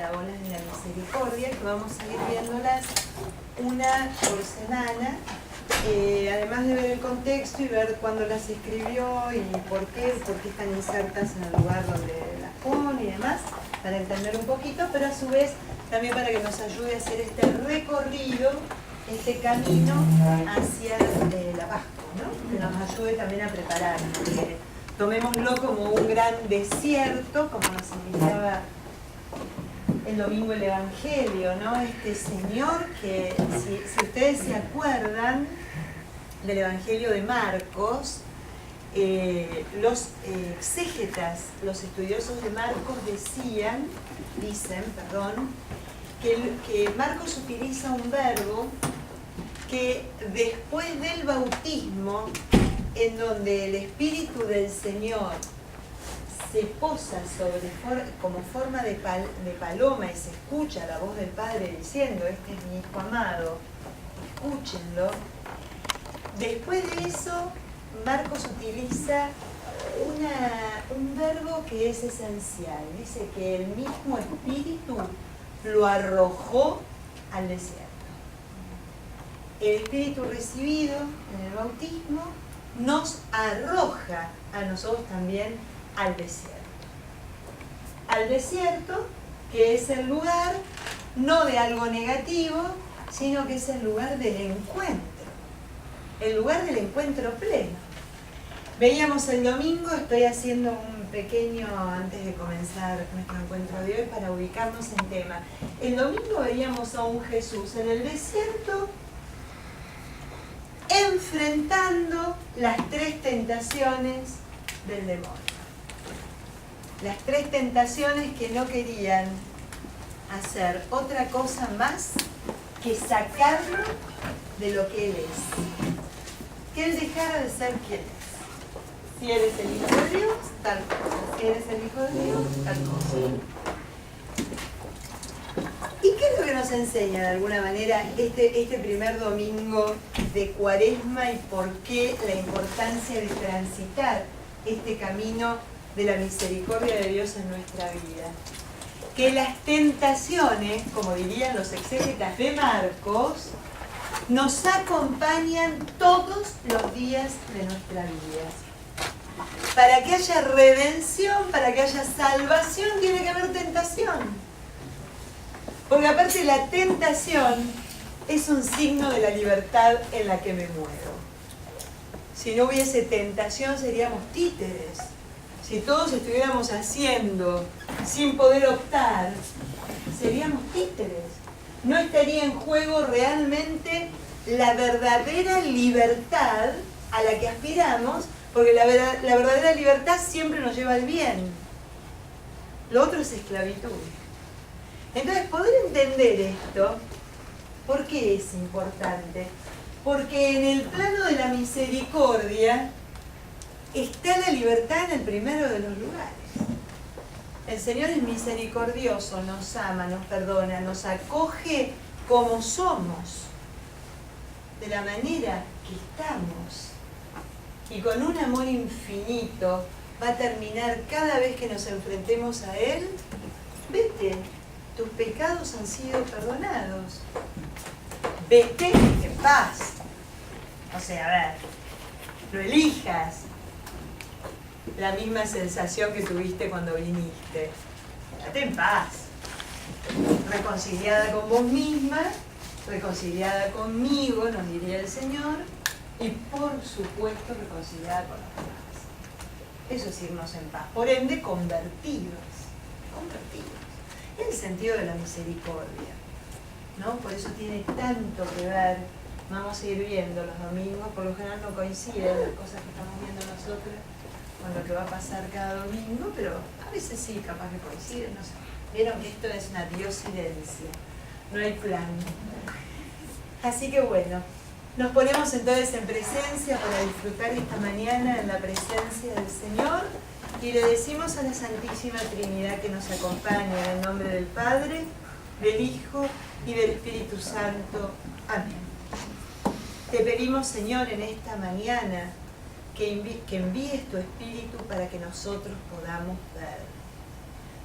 parábolas de la misericordia, que vamos a ir viéndolas una por semana, además de ver el contexto y ver cuándo las escribió y por qué están insertas en el lugar donde las pone y demás, para entender un poquito, pero a su vez también para que nos ayude a hacer este recorrido, este camino hacia la Pascua, ¿no? Que nos ayude también a prepararnos, que tomémoslo como un gran desierto, como nos invitaba el domingo el Evangelio, ¿no? Este Señor que, si ustedes se acuerdan del Evangelio de Marcos, los exégetas, los estudiosos de Marcos dicen, que Marcos utiliza un verbo que después del bautismo, en donde el Espíritu del Señor se posa como forma de paloma y se escucha la voz del Padre diciendo: este es mi Hijo amado, escúchenlo. Después de eso, Marcos utiliza un verbo que es esencial. Dice que el mismo Espíritu lo arrojó al desierto. El Espíritu recibido en el bautismo nos arroja a nosotros también al desierto. Al desierto, que es el lugar no de algo negativo, sino que es el lugar del encuentro. El lugar del encuentro pleno. Veíamos el domingo, estoy haciendo un pequeño, antes de comenzar nuestro encuentro de hoy, para ubicarnos en tema. El domingo veíamos a un Jesús en el desierto, enfrentando las tres tentaciones del demonio. Las tres tentaciones que no querían hacer otra cosa más que sacarlo de lo que Él es. Que Él dejara de ser quien es. Si eres el Hijo de Dios, tal cosa. Si eres el Hijo de Dios, tal cosa. ¿Y qué es lo que nos enseña de alguna manera este primer domingo de Cuaresma y por qué la importancia de transitar este camino de la misericordia de Dios en nuestra vida? Que las tentaciones, como dirían los exégetas de Marcos, nos acompañan todos los días de nuestra vida. Para que haya redención, para que haya salvación, tiene que haber tentación. Porque aparte la tentación es un signo de la libertad en la que me muero. Si no hubiese tentación seríamos títeres. Si todos estuviéramos haciendo sin poder optar, seríamos títeres. No estaría en juego realmente la verdadera libertad a la que aspiramos, porque la verdadera libertad siempre nos lleva al bien. Lo otro es esclavitud. Entonces, poder entender esto, ¿por qué es importante? Porque en el plano de la misericordia está la libertad en el primero de los lugares. El Señor es misericordioso, nos ama, nos perdona, nos acoge como somos, de la manera que estamos. Y con un amor infinito va a terminar cada vez que nos enfrentemos a Él. Vete, tus pecados han sido perdonados. Vete en paz. O sea, a ver, no elijas la misma sensación que tuviste cuando viniste. Date en paz. Reconciliada con vos misma, reconciliada conmigo, nos diría el Señor, y por supuesto reconciliada con los demás. Eso es irnos en paz. Por ende, convertidos. En el sentido de la misericordia, ¿no? Por eso tiene tanto que ver. Vamos a ir viendo los domingos, por lo general no coinciden las cosas que estamos viendo nosotros con lo que va a pasar cada domingo, pero a veces sí, capaz que coinciden, no sé. Vieron que esto es una diosidencia, no hay plan. Así que bueno, nos ponemos entonces en presencia para disfrutar esta mañana en la presencia del Señor y le decimos a la Santísima Trinidad que nos acompañe en el nombre del Padre, del Hijo y del Espíritu Santo. Amén. Te pedimos, Señor, en esta mañana que envíes tu Espíritu para que nosotros podamos ver.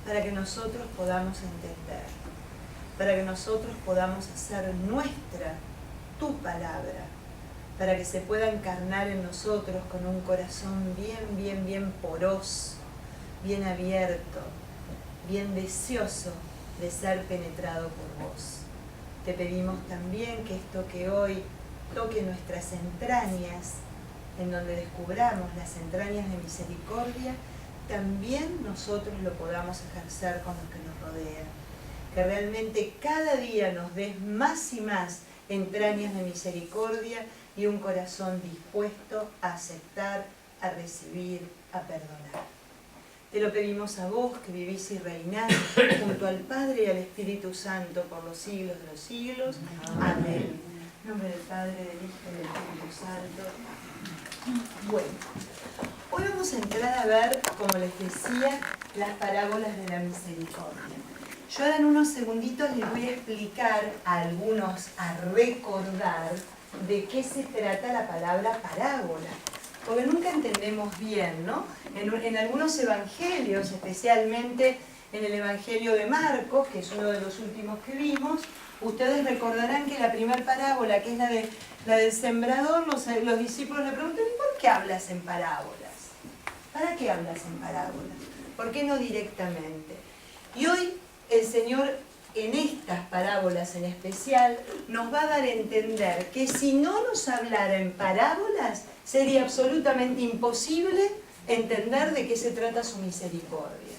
para que nosotros podamos entender, para que nosotros podamos hacer nuestra tu palabra, para que se pueda encarnar en nosotros con un corazón bien poroso, bien abierto, bien deseoso de ser penetrado por vos. Te pedimos también que esto que hoy toque nuestras entrañas, en donde descubramos las entrañas de misericordia, también nosotros lo podamos ejercer con los que nos rodean. Que realmente cada día nos des más y más entrañas de misericordia y un corazón dispuesto a aceptar, a recibir, a perdonar. Te lo pedimos a vos, que vivís y reinás junto al Padre y al Espíritu Santo por los siglos de los siglos. Amén. En nombre del Padre, del Hijo y del Espíritu Santo. Bueno, hoy vamos a entrar a ver, como les decía, las parábolas de la misericordia. Yo ahora en unos segunditos les voy a explicar a algunos, a recordar de qué se trata la palabra parábola. Porque nunca entendemos bien, ¿no? En algunos evangelios, especialmente en el Evangelio de Marcos, que es uno de los últimos que vimos, ustedes recordarán que la primera parábola, que es la del sembrador, los discípulos le preguntan: ¿por qué hablas en parábolas? ¿Para qué hablas en parábolas? ¿Por qué no directamente? Y hoy el Señor, en estas parábolas en especial, nos va a dar a entender que si no nos hablara en parábolas, sería absolutamente imposible entender de qué se trata su misericordia.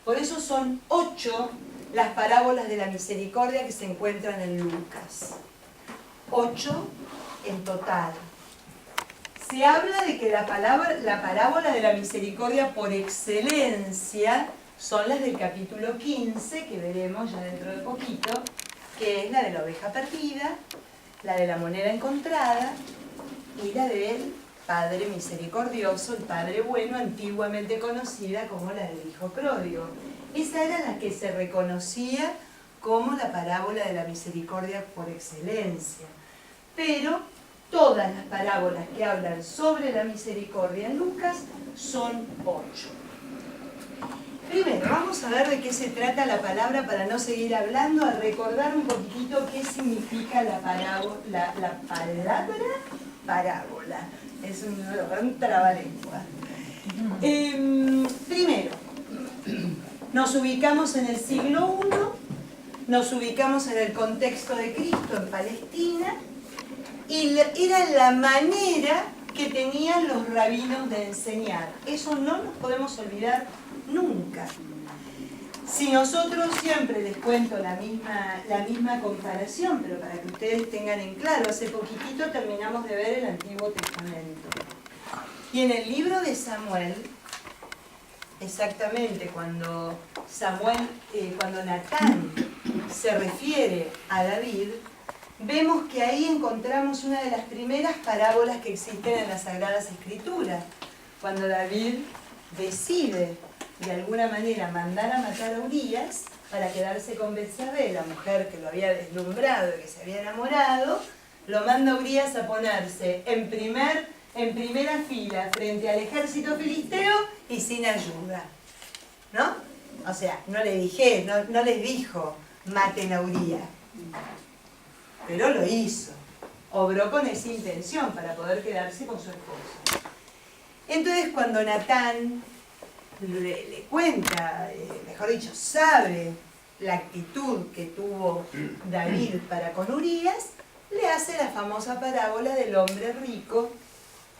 Por eso son 8 las parábolas de la misericordia que se encuentran en Lucas. 8 en total. Se habla de que la parábola de la misericordia por excelencia son las del capítulo 15, que veremos ya dentro de poquito, que es la de la oveja perdida, la de la moneda encontrada y la del Padre misericordioso, el Padre bueno, antiguamente conocida como la del Hijo pródigo. Esa era la que se reconocía como la parábola de la misericordia por excelencia. Pero todas las parábolas que hablan sobre la misericordia en Lucas son 8. Primero, vamos a ver de qué se trata la palabra para no seguir hablando, a recordar un poquitito qué significa la palabra parábola. Es un trabalengua. Primero, nos ubicamos en el siglo I, nos ubicamos en el contexto de Cristo en Palestina, y era la manera que tenían los rabinos de enseñar. Eso no nos podemos olvidar nunca. Si nosotros, siempre les cuento la misma comparación, pero para que ustedes tengan en claro, hace poquitito terminamos de ver el Antiguo Testamento. Y en el libro de Samuel, exactamente cuando Natán se refiere a David, vemos que ahí encontramos una de las primeras parábolas que existen en las Sagradas Escrituras. Cuando David decide de alguna manera mandar a matar a Urías para quedarse con Betsabé, la mujer que lo había deslumbrado y que se había enamorado, lo manda a Urías a ponerse en primera fila frente al ejército filisteo y sin ayuda, ¿no? O sea, no les dijo maten a Urías, pero lo hizo, obró con esa intención para poder quedarse con su esposa. Entonces cuando Natán le cuenta, mejor dicho, sabe la actitud que tuvo David para con Urías, le hace la famosa parábola del hombre rico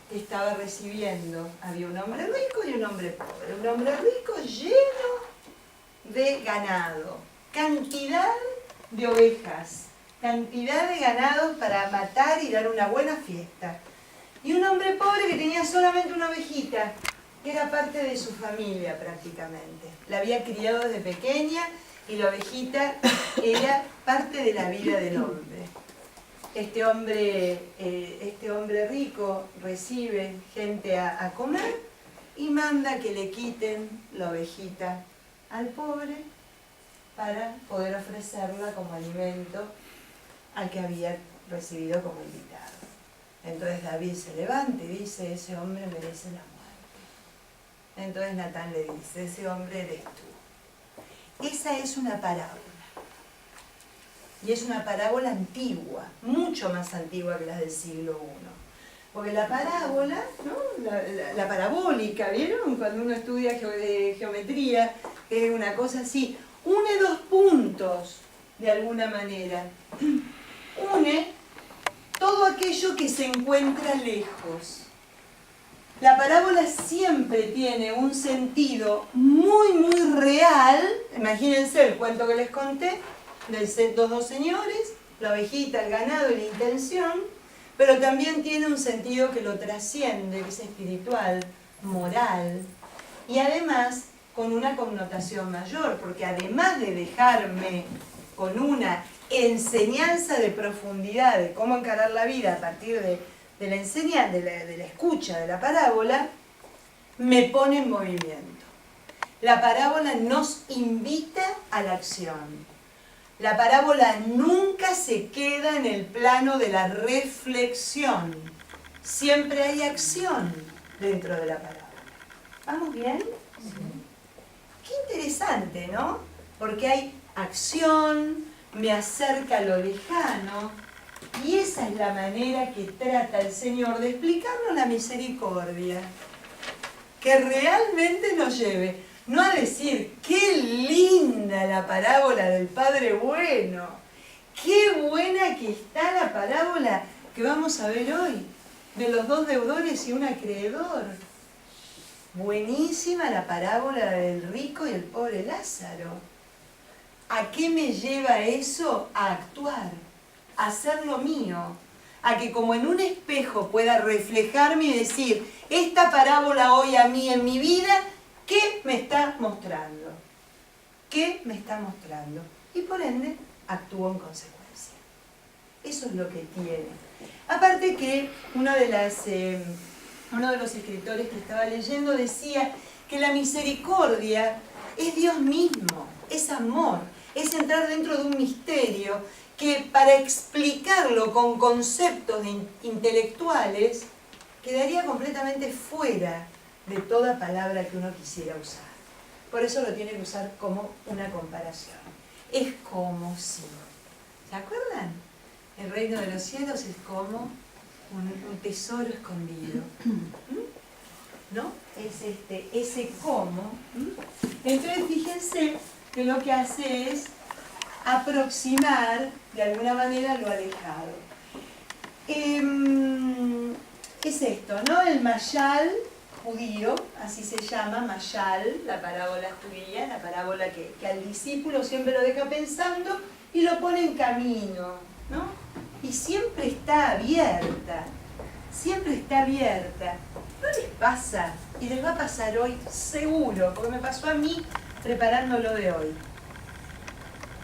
que estaba recibiendo. Había un hombre rico y un hombre pobre. Un hombre rico lleno de ganado, cantidad de ovejas, cantidad de ganado para matar y dar una buena fiesta. Y un hombre pobre que tenía solamente una ovejita, que era parte de su familia prácticamente. La había criado desde pequeña y la ovejita era parte de la vida del hombre. Este hombre rico recibe gente a comer y manda que le quiten la ovejita al pobre para poder ofrecerla como alimento al que había recibido como invitado. Entonces David se levanta y dice: ese hombre merece la muerte. Entonces Natán le dice: ese hombre eres tú. Esa es una parábola. Y es una parábola antigua, mucho más antigua que las del siglo I. Porque la parábola, ¿no? la parabólica, ¿vieron? Cuando uno estudia geometría, es una cosa así, une dos puntos, de alguna manera. Une todo aquello que se encuentra lejos. La parábola siempre tiene un sentido muy, muy real. Imagínense el cuento que les conté, de los dos señores, la ovejita, el ganado y la intención, pero también tiene un sentido que lo trasciende, que es espiritual, moral, y además con una connotación mayor, porque además de dejarme con una enseñanza de profundidad de cómo encarar la vida a partir de la enseñanza, de la escucha de la parábola, me pone en movimiento. La parábola nos invita a la acción. La parábola nunca se queda en el plano de la reflexión. Siempre hay acción dentro de la parábola. ¿Vamos bien? Sí. Qué interesante, ¿no? Porque hay acción, me acerca a lo lejano, y esa es la manera que trata el Señor de explicarnos la misericordia. Que realmente nos lleve, no a decir, qué linda la parábola del Padre Bueno, qué buena que está la parábola que vamos a ver hoy, de los dos deudores y un acreedor. Buenísima la parábola del rico y el pobre Lázaro. ¿A qué me lleva eso? A actuar, a hacer lo mío, a que como en un espejo pueda reflejarme y decir, esta parábola hoy a mí en mi vida, ¿qué me está mostrando? ¿Qué me está mostrando? Y por ende, actúo en consecuencia. Eso es lo que tiene. Aparte que uno de los escritores que estaba leyendo decía que la misericordia es Dios mismo, es amor, es entrar dentro de un misterio que para explicarlo con conceptos intelectuales quedaría completamente fuera de toda palabra que uno quisiera usar. Por eso lo tiene que usar como una comparación. Es como si, ¿se acuerdan? El reino de los cielos es como un tesoro escondido. ¿No? Es ese como. Entonces fíjense que lo que hace es aproximar de alguna manera lo alejado. Es esto, ¿no? El mayal judío, así se llama, mayal, la parábola judía, la parábola que al discípulo siempre lo deja pensando y lo pone en camino, ¿no? Y siempre está abierta, siempre está abierta. ¿No les pasa? Y les va a pasar hoy, seguro, porque me pasó a mí preparándolo de hoy.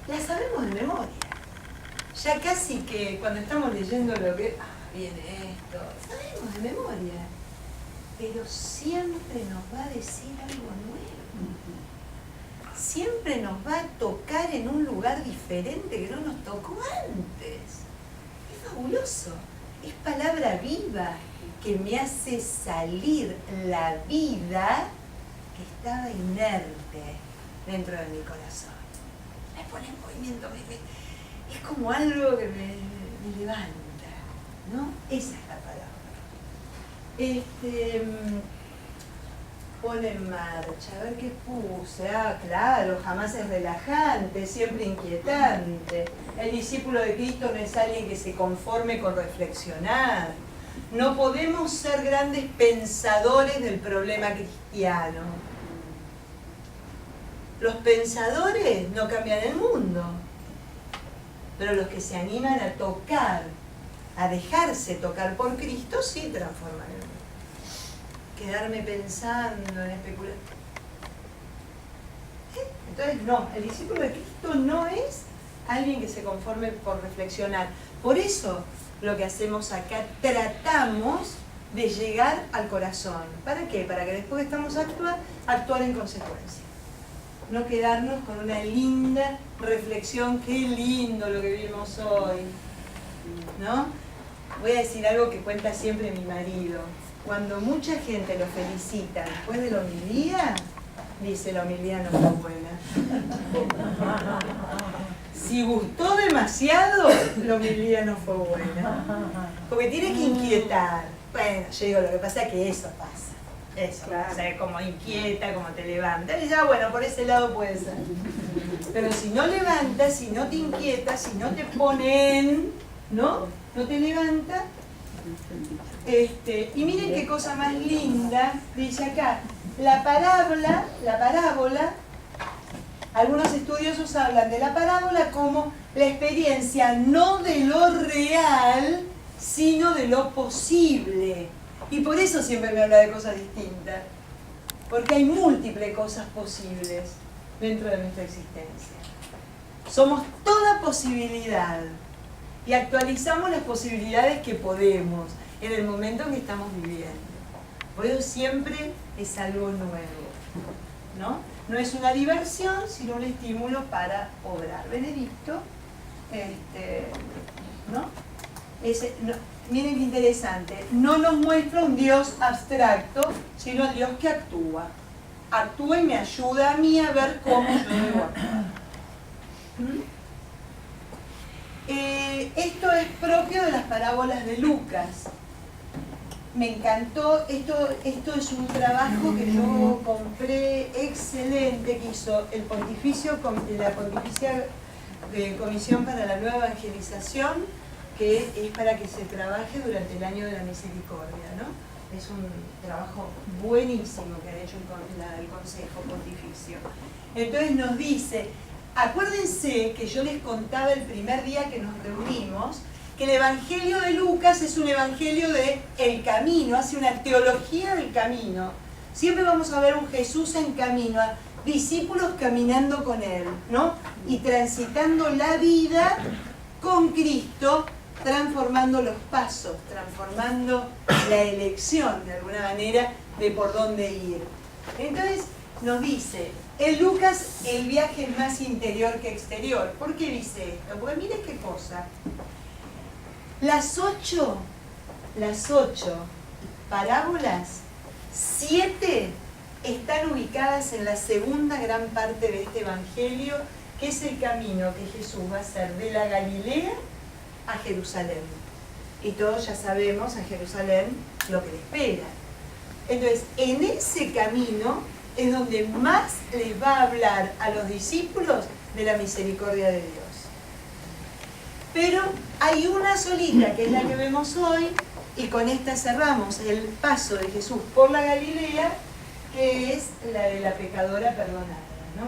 La sabemos de memoria. Ya casi que cuando estamos leyendo lo que... viene esto. Sabemos de memoria. Pero siempre nos va a decir algo nuevo. Siempre nos va a tocar en un lugar diferente que no nos tocó antes. Es fabuloso. Es palabra viva que me hace salir la vida que estaba inerte dentro de mi corazón. Me pone en movimiento, es como algo que me levanta, ¿no? Esa es la palabra. Pone en marcha, a ver qué puse. Claro, jamás es relajante, siempre inquietante. El discípulo de Cristo no es alguien que se conforme con reflexionar. No podemos ser grandes pensadores del problema cristiano. Los pensadores no cambian el mundo, pero los que se animan a tocar, a dejarse tocar por Cristo, sí transforman el mundo. Quedarme pensando en especular. Entonces no, el discípulo de Cristo no es alguien que se conforme por reflexionar. Por eso lo que hacemos acá, tratamos de llegar al corazón. ¿Para qué? Para que después que estamos actuar en consecuencia. No quedarnos con una linda reflexión, qué lindo lo que vimos hoy, ¿no? Voy a decir algo que cuenta siempre mi marido. Cuando mucha gente lo felicita después de la homilía, dice la homilía no fue buena. Si gustó demasiado, la homilía no fue buena. Porque tiene que inquietar. Bueno, yo digo, lo que pasa es que eso pasa. Eso, claro. O sea, como inquieta, como te levanta. Y ya, bueno, por ese lado puede ser. Pero si no levantas, si no te inquieta, si no te ponen, ¿no? No te levanta. Y miren qué cosa más linda, dice acá. La parábola, algunos estudiosos hablan de la parábola como la experiencia no de lo real, sino de lo posible. Y por eso siempre me habla de cosas distintas. Porque hay múltiples cosas posibles dentro de nuestra existencia. Somos toda posibilidad. Y actualizamos las posibilidades que podemos en el momento en que estamos viviendo. Por eso siempre es algo nuevo, ¿no? No es una diversión, sino un estímulo para obrar. Benedicto, ¿no? Miren qué interesante, no nos muestra un Dios abstracto, sino el Dios que actúa. Actúa y me ayuda a mí a ver cómo yo debo actuar. Esto es propio de las parábolas de Lucas. Me encantó, esto es un trabajo que yo compré excelente, que hizo la Pontificia Comisión para la Nueva Evangelización, que es para que se trabaje durante el año de la misericordia, ¿no? Es un trabajo buenísimo que ha hecho el Consejo Pontificio. Entonces nos dice, acuérdense que yo les contaba el primer día que nos reunimos, que el Evangelio de Lucas es un evangelio del camino, hace una teología del camino. Siempre vamos a ver un Jesús en camino, a discípulos caminando con Él, ¿no? Y transitando la vida con Cristo, transformando los pasos, transformando la elección, de alguna manera, de por dónde ir. Entonces, nos dice, en Lucas el viaje es más interior que exterior. ¿Por qué dice esto? Porque miren qué cosa. Las ocho parábolas, 7 están ubicadas en la segunda gran parte de este evangelio, que es el camino que Jesús va a hacer de la Galilea a Jerusalén. Y todos ya sabemos a Jerusalén lo que le espera. Entonces, en ese camino es donde más les va a hablar a los discípulos de la misericordia de Dios. Pero hay una solita, que es la que vemos hoy, y con esta cerramos el paso de Jesús por la Galilea, que es la de la pecadora perdonada, ¿no?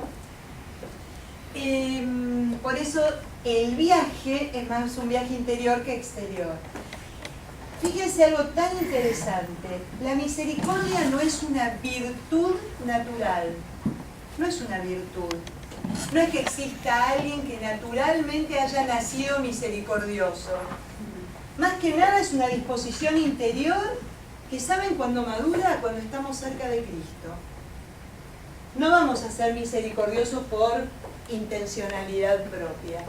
Por eso el viaje es más un viaje interior que exterior. Fíjense algo tan interesante. La misericordia no es una virtud natural. No es una virtud. No es que exista alguien que naturalmente haya nacido misericordioso. Más que nada es una disposición interior que saben cuando madura, cuando estamos cerca de Cristo. No vamos a ser misericordiosos por intencionalidad propia.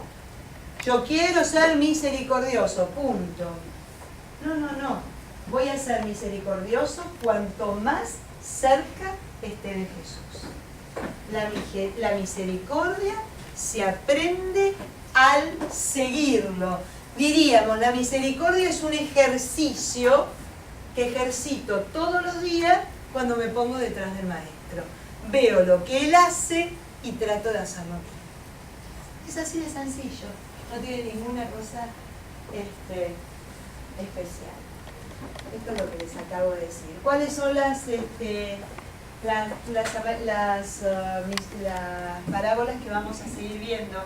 Yo quiero ser misericordioso, punto. No. Voy a ser misericordioso cuanto más cerca esté de Jesús. La misericordia se aprende al seguirlo. Diríamos, la misericordia es un ejercicio que ejercito todos los días cuando me pongo detrás del maestro. Veo lo que él hace y trato de hacerlo. Es así de sencillo, no tiene ninguna cosa especial. Esto es lo que les acabo de decir. ¿Cuáles son las parábolas que vamos a seguir viendo?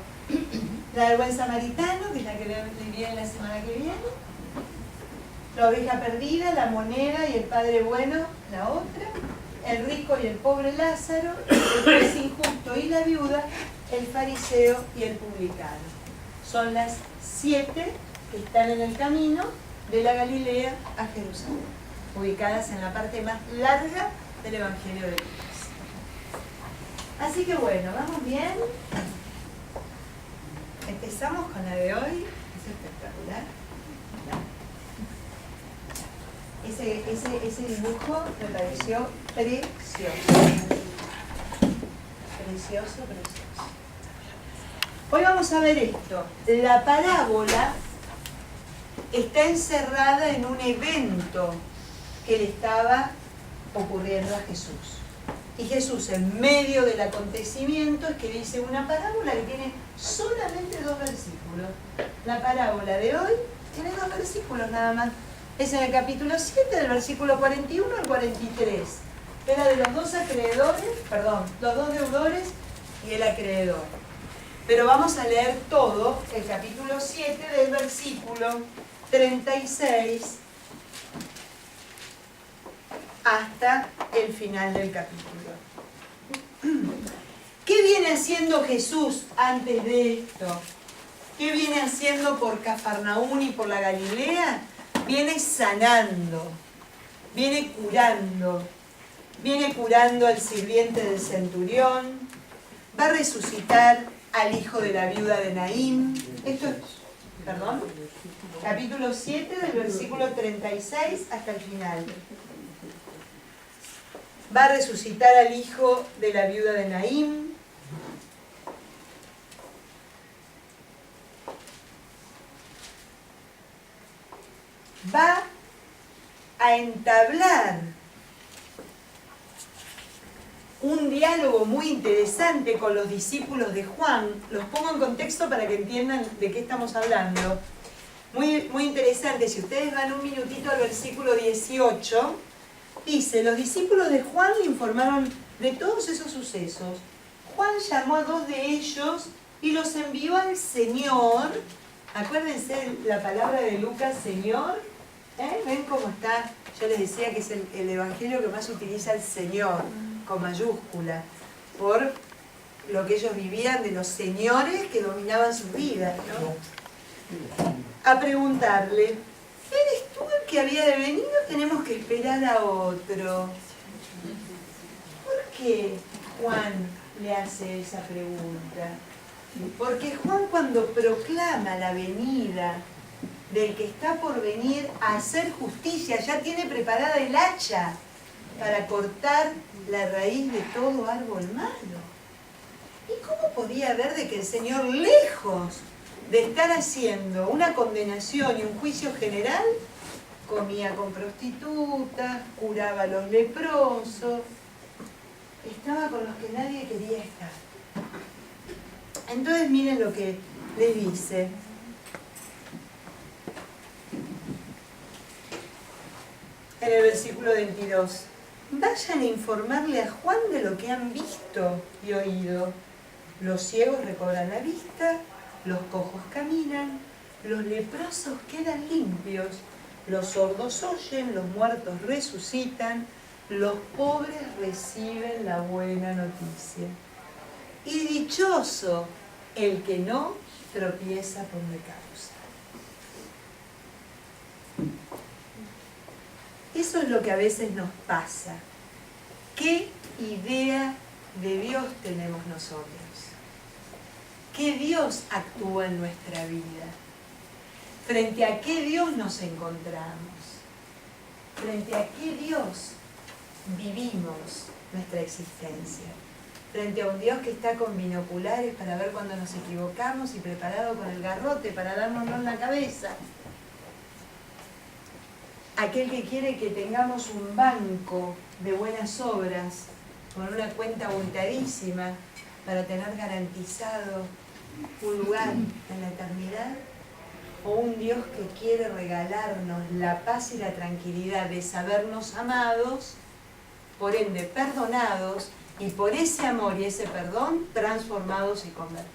La del buen samaritano, que es la que viene la semana que viene. La oveja perdida, la moneda y el padre bueno, la otra. El rico y el pobre Lázaro, el juez injusto y la viuda, el fariseo y el publicano. Son las 7 que están en el camino de la Galilea a Jerusalén, ubicadas en la parte más larga del Evangelio de Lucas. Así que bueno, ¿vamos bien? Empezamos con la de hoy, es espectacular. Ese dibujo me pareció precioso. Precioso, precioso. Hoy vamos a ver esto. La parábola está encerrada en un evento que le estaba ocurriendo a Jesús. Y Jesús, en medio del acontecimiento, es que dice una parábola que tiene solamente 2 versículos. La parábola de hoy tiene 2 versículos nada más. Es en el capítulo 7, del versículo 41 al 43. Era de los 2 acreedores, perdón, los 2 deudores y el acreedor. Pero vamos a leer todo el capítulo 7 del versículo 36 hasta el final del capítulo. ¿Qué viene haciendo Jesús antes de esto? ¿Qué viene haciendo por Cafarnaún y por la Galilea? Viene sanando, viene curando al sirviente del centurión, va a resucitar al hijo de la viuda de Naín. Esto es, perdón, capítulo 7 del versículo 36 hasta el final. Va a resucitar al hijo de la viuda de Naín. Va a entablar un diálogo muy interesante con los discípulos de Juan. Los pongo en contexto para que entiendan de qué estamos hablando. Muy, muy interesante. Si ustedes van un minutito al versículo 18, dice: los discípulos de Juan le informaron de todos esos sucesos. Juan llamó a 2 de ellos y los envió al Señor. Acuérdense la palabra de Lucas, Señor. ¿Ven cómo está? Yo les decía que es el evangelio que más utiliza el Señor, con mayúscula, por lo que ellos vivían de los señores que dominaban sus vidas, ¿no? A preguntarle: ¿eres tú el que había de venir o tenemos que esperar a otro? ¿Por qué Juan le hace esa pregunta? Porque Juan, cuando proclama la venida del que está por venir a hacer justicia, ya tiene preparada el hacha para cortar la raíz de todo árbol malo. ¿Y cómo podía ver de que el Señor, lejos de estar haciendo una condenación y un juicio general, comía con prostitutas, curaba a los leprosos, estaba con los que nadie quería estar? Entonces miren lo que les dice. En el versículo 22. Vayan a informarle a Juan de lo que han visto y oído. Los ciegos recobran la vista, los cojos caminan, los leprosos quedan limpios, los sordos oyen, los muertos resucitan, los pobres reciben la buena noticia. Y dichoso el que no tropieza por mi causa. Eso es lo que a veces nos pasa. ¿Qué idea de Dios tenemos nosotros? ¿Qué Dios actúa en nuestra vida? ¿Frente a qué Dios nos encontramos? ¿Frente a qué Dios vivimos nuestra existencia? Frente a un Dios que está con binoculares para ver cuando nos equivocamos y preparado con el garrote para dárnoslo en la cabeza. Aquel que quiere que tengamos un banco de buenas obras con una cuenta abultadísima para tener garantizado un lugar en la eternidad, o un Dios que quiere regalarnos la paz y la tranquilidad de sabernos amados, por ende perdonados, y por ese amor y ese perdón transformados y convertidos.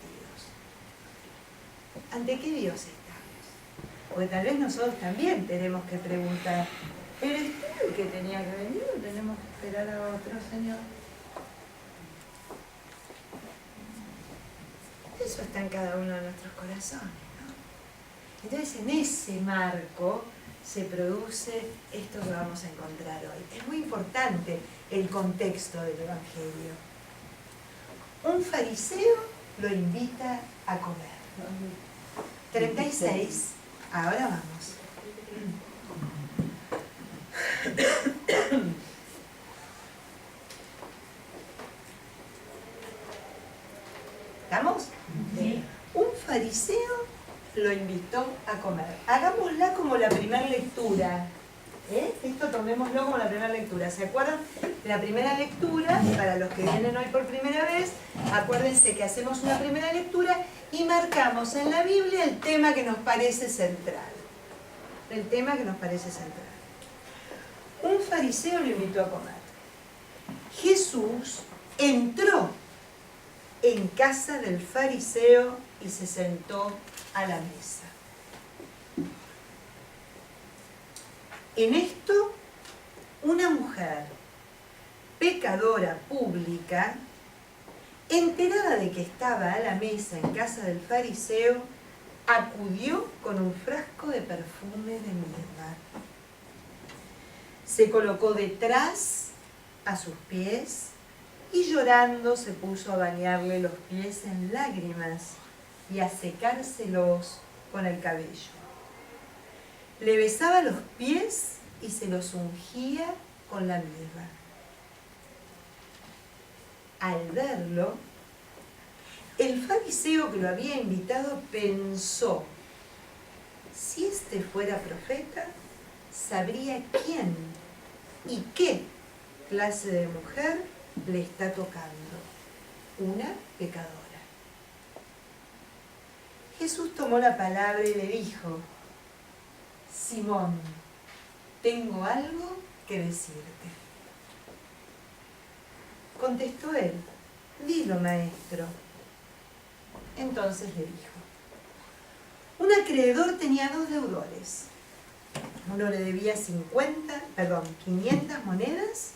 ¿Ante qué Dios estamos? Porque tal vez nosotros también tenemos que preguntar: ¿eres tú el que tenía que venir o tenemos que esperar a otro, Señor? Eso está en cada uno de nuestros corazones, ¿no? Entonces, en ese marco se produce esto que vamos a encontrar hoy. Es muy importante el contexto del Evangelio. Un fariseo lo invita a comer. 36. Ahora vamos. fariseo lo invitó a comer. Hagámosla como la primera lectura. Esto tomémoslo como la primera lectura. ¿Se acuerdan? La primera lectura, para los que vienen hoy por primera vez, acuérdense que hacemos una primera lectura y marcamos en la Biblia el tema que nos parece central. El tema que nos parece central. Un fariseo lo invitó a comer. Jesús entró en casa del fariseo y se sentó a la mesa. En esto, una mujer pecadora pública, enterada de que estaba a la mesa en casa del fariseo, acudió con un frasco de perfume de mirra. Se colocó detrás a sus pies y llorando se puso a bañarle los pies en lágrimas y a secárselos con el cabello. Le besaba los pies y se los ungía con la mirra. Al verlo, el fariseo que lo había invitado pensó: si este fuera profeta, sabría quién y qué clase de mujer le está tocando, una pecadora. Jesús tomó la palabra y le dijo: Simón, tengo algo que decirte. Contestó él: dilo, maestro. Entonces le dijo: un acreedor tenía 2 deudores. Uno le debía 500 monedas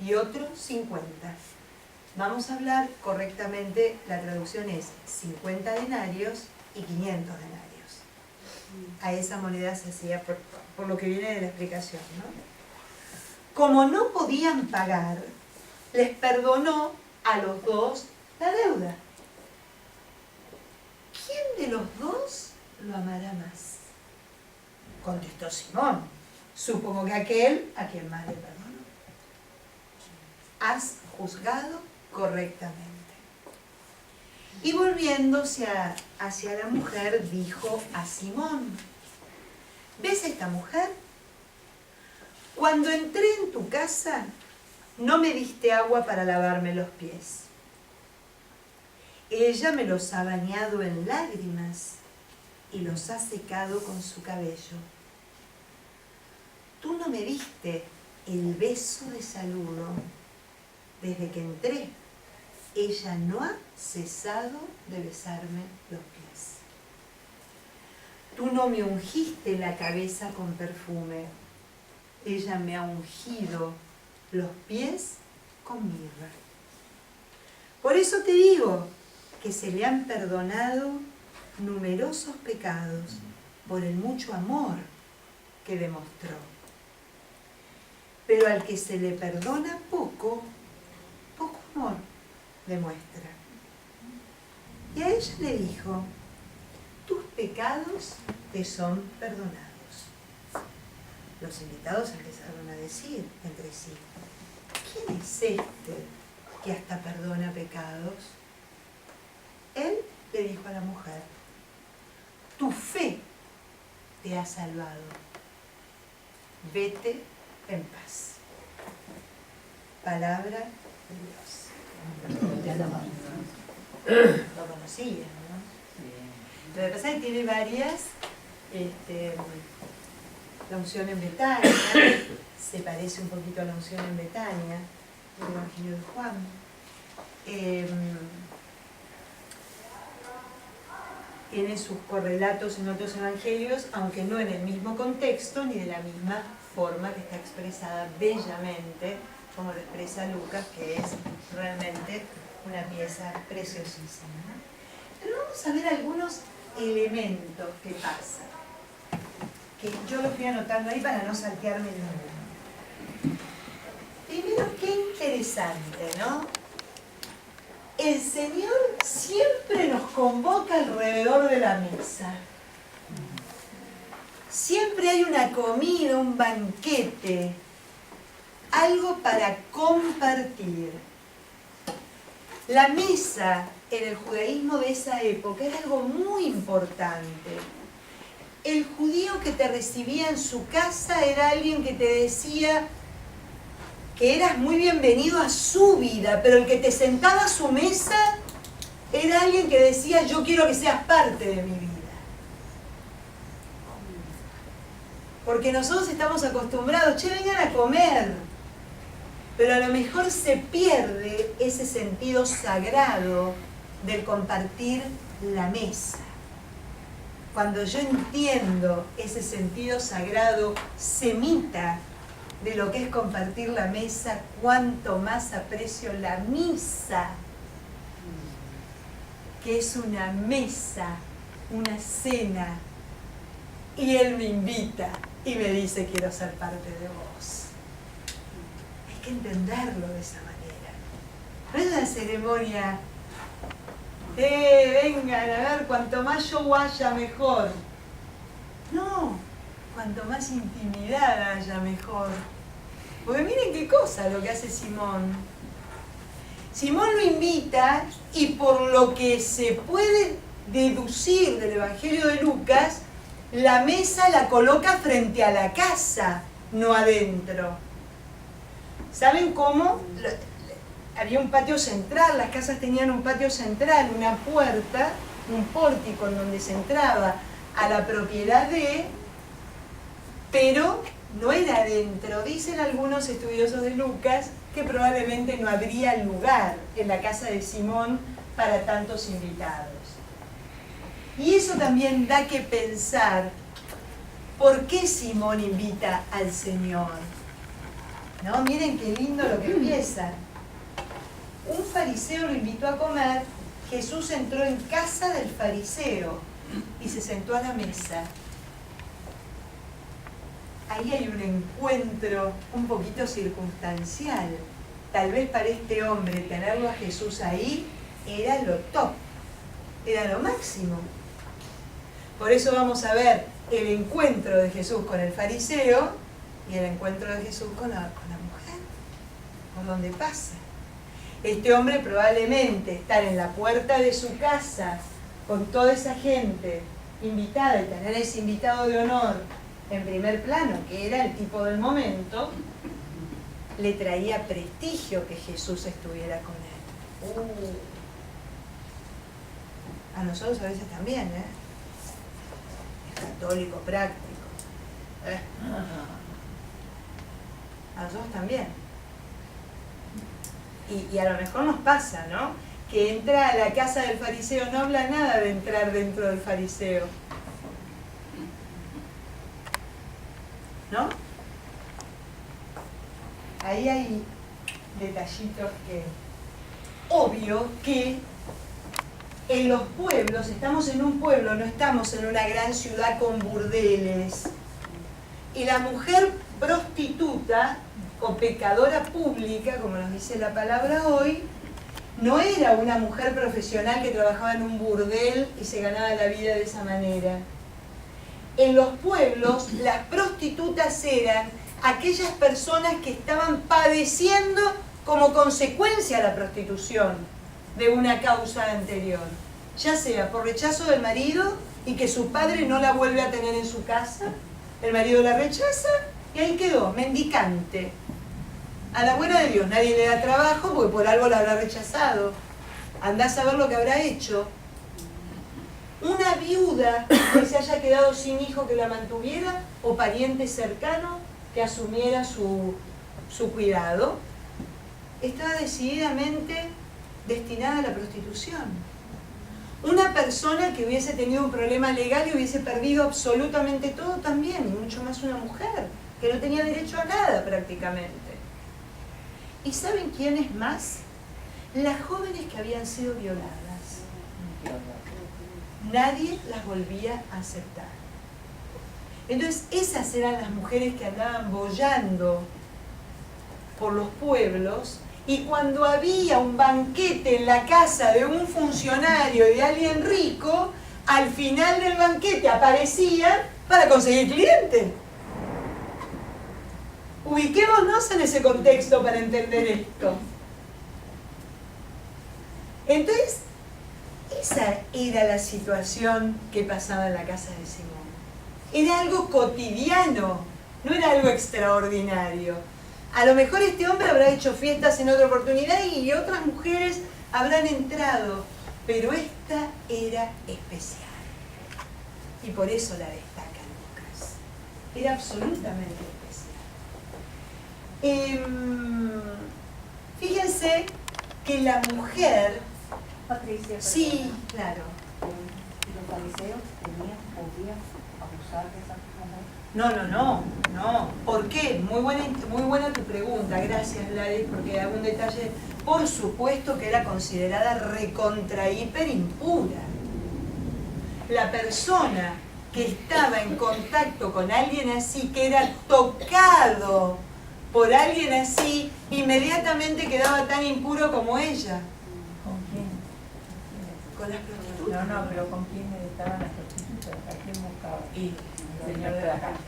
y otro 50. Vamos a hablar correctamente, la traducción es 50 denarios y 500 denarios. A esa moneda se hacía por lo que viene de la explicación, ¿no? Como no podían pagar, les perdonó a los 2 la deuda. ¿Quién de los 2 lo amará más? Contestó Simón: supongo que aquel a quien más le perdonó. Has juzgado correctamente. Y volviéndose hacia la mujer, dijo a Simón: ¿ves a esta mujer? Cuando entré en tu casa, no me diste agua para lavarme los pies. Ella me los ha bañado en lágrimas y los ha secado con su cabello. Tú no me diste el beso de saludo. Desde que entré, ella no ha cesado de besarme los pies. Tú no me ungiste la cabeza con perfume. Ella me ha ungido los pies con mirra. Por eso te digo que se le han perdonado numerosos pecados por el mucho amor que demostró. Pero al que se le perdona poco, poco amor demuestra. Y a ella le dijo: tus pecados te son perdonados. Los invitados empezaron a decir entre sí: ¿quién es este que hasta perdona pecados? Él le dijo a la mujer: tu fe te ha salvado. Vete en paz. Palabra de Dios. Lo conocían, ¿no? Lo que pasa es que tiene varias, la unción en Betania, se parece un poquito a la unción en Betania, el Evangelio de Juan. Tiene sus correlatos en otros evangelios, aunque no en el mismo contexto ni de la misma forma que está expresada bellamente, como lo expresa Lucas, que es realmente una pieza preciosísima, ¿no? Pero vamos a ver algunos elementos que pasan, que yo los fui anotando ahí para no saltearme ninguno. Primero, qué interesante, ¿no? El Señor siempre nos convoca alrededor de la mesa. Siempre hay una comida, un banquete, algo para compartir. La mesa en el judaísmo de esa época era algo muy importante. El judío que te recibía en su casa era alguien que te decía que eras muy bienvenido a su vida, pero el que te sentaba a su mesa era alguien que decía, yo quiero que seas parte de mi vida. Porque nosotros estamos acostumbrados, che, vengan a comer. Pero a lo mejor se pierde ese sentido sagrado del compartir la mesa. Cuando yo entiendo ese sentido sagrado semita de lo que es compartir la mesa, cuánto más aprecio la misa, que es una mesa, una cena, y él me invita y me dice, quiero ser parte de vos. Hay que entenderlo de esa manera. No es una ceremonia, vengan a ver, cuanto más yo vaya mejor. No, cuanto más intimidad haya mejor. Porque miren qué cosa lo que hace Simón. Simón lo invita y por lo que se puede deducir del Evangelio de Lucas, la mesa la coloca frente a la casa, no adentro. ¿Saben cómo? Había un patio central, las casas tenían un patio central, una puerta, un pórtico en donde se entraba a la propiedad pero no era adentro. Dicen algunos estudiosos de Lucas que probablemente no habría lugar en la casa de Simón para tantos invitados. Y eso también da que pensar, ¿por qué Simón invita al Señor? ¿No? Miren qué lindo lo que empieza. Un fariseo lo invitó a comer, Jesús entró en casa del fariseo y se sentó a la mesa. Ahí hay un encuentro un poquito circunstancial. Tal vez para este hombre tenerlo a Jesús ahí era lo top, era lo máximo. Por eso vamos a ver el encuentro de Jesús con el fariseo y el encuentro de Jesús con la mujer, por donde pasa. Este hombre probablemente estar en la puerta de su casa con toda esa gente invitada y tener ese invitado de honor en primer plano, que era el tipo del momento, le traía prestigio que Jesús estuviera con él. A nosotros a veces también, Es católico, práctico. A nosotros también. Y a lo mejor nos pasa, ¿no? Que entra a la casa del fariseo, no habla nada de entrar dentro del fariseo. ¿No? Ahí hay detallitos que... Obvio que en los pueblos, estamos en un pueblo, no estamos en una gran ciudad con burdeles. Y la mujer prostituta o pecadora pública, como nos dice la palabra hoy, no era una mujer profesional que trabajaba en un burdel y se ganaba la vida de esa manera. En los pueblos, las prostitutas eran aquellas personas que estaban padeciendo como consecuencia de la prostitución de una causa anterior, ya sea por rechazo del marido y que su padre no la vuelve a tener en su casa, el marido la rechaza y ahí quedó, mendicante. A la buena de Dios, nadie le da trabajo porque por algo la habrá rechazado. Andás a ver lo que habrá hecho. Una viuda que se haya quedado sin hijo que la mantuviera o pariente cercano que asumiera su cuidado, estaba decididamente destinada a la prostitución. Una persona que hubiese tenido un problema legal y hubiese perdido absolutamente todo también, y mucho más una mujer, que no tenía derecho a nada prácticamente. ¿Y saben quiénes más? Las jóvenes que habían sido violadas. Nadie las volvía a aceptar. Entonces esas eran las mujeres que andaban boyando por los pueblos, y cuando había un banquete en la casa de un funcionario y de alguien rico, al final del banquete aparecían para conseguir clientes. Ubiquémonos en ese contexto para entender esto. Entonces, Esa era la situación que pasaba en la casa de Simón. Era algo cotidiano, no era algo extraordinario. A lo mejor este hombre habrá hecho fiestas en otra oportunidad y otras mujeres habrán entrado, pero esta era especial. Y por eso la destaca Lucas. Era absolutamente especial. Fíjense que la mujer... Patricia, sí, claro. ¿Los fariseos podían abusar de esa mujer? No. ¿Por qué? Muy buena tu pregunta, gracias Gladys, porque da un detalle. Por supuesto que era considerada recontra hiper impura. La persona que estaba en contacto con alguien así, que era tocado por alguien así, inmediatamente quedaba tan impuro como ella. ¿Con quién? Con las prostitutas. No, pero ¿con quién estaban las prostitutas? ¿A quién buscaba? Y el señor de la casa.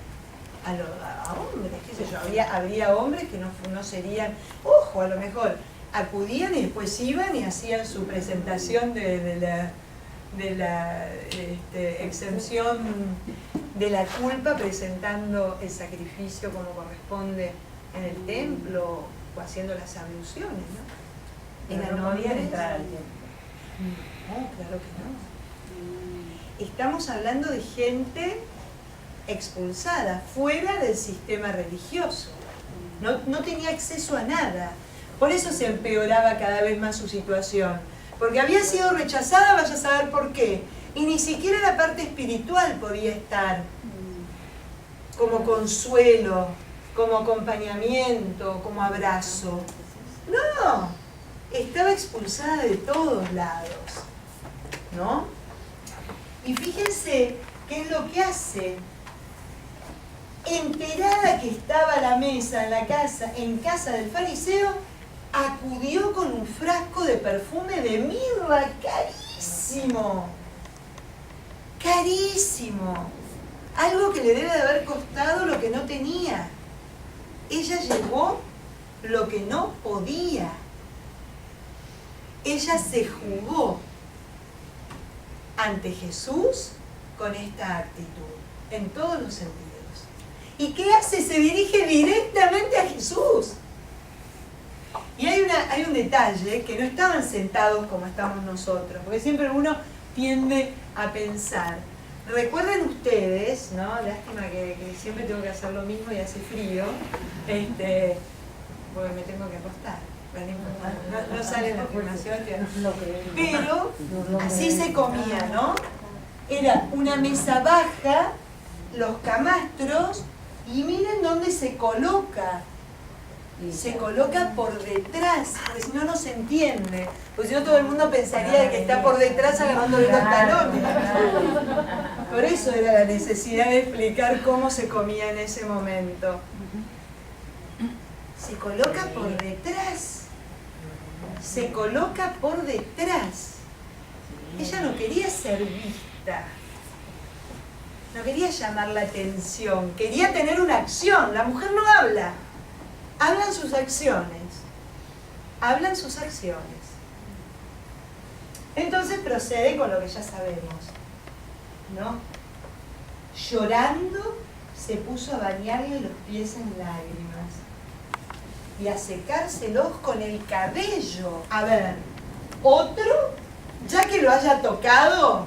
A hombres, qué sé yo, habría hombres que no serían, ojo, a lo mejor acudían y después iban y hacían su presentación de la exención de la culpa, presentando el sacrificio como corresponde en el templo o haciendo las abluciones, ¿no? Pero no podían entrar al templo. No, claro que no. Estamos hablando de gente expulsada, fuera del sistema religioso. No tenía acceso a nada. Por eso se empeoraba cada vez más su situación. Porque había sido rechazada, vaya a saber por qué. Y ni siquiera la parte espiritual podía estar como consuelo, como acompañamiento, como abrazo. No, estaba expulsada de todos lados, ¿no? Y fíjense qué es lo que hace. Enterada que estaba la mesa en casa del fariseo, acudió con un frasco de perfume de mirra carísimo. Carísimo. Algo que le debe de haber costado lo que no tenía. Ella llevó lo que no podía. Ella se jugó ante Jesús con esta actitud, en todos los sentidos. ¿Y qué hace? Se dirige directamente a Jesús. Y hay un detalle, que no estaban sentados como estamos nosotros, porque siempre uno tiende a pensar. Recuerden ustedes, ¿no? Lástima que siempre tengo que hacer lo mismo y hace frío, porque me tengo que acostar. No sale la afirmación, pero así se comía, ¿no? Era una mesa baja, los camastros, y miren dónde se coloca. Se coloca por detrás, porque si no, no se entiende. Porque si no, todo el mundo pensaría que está por detrás agarrándole los talones. Por eso era la necesidad de explicar cómo se comía en ese momento. Se coloca por detrás. Se coloca por detrás. Ella no quería ser vista. No quería llamar la atención. Quería tener una acción. La mujer no habla. Hablan sus acciones. Hablan sus acciones. Entonces procede con lo que ya sabemos, ¿no? Llorando, se puso a bañarle los pies en lágrimas y a secárselos con el cabello. A ver, otro, ya que lo haya tocado,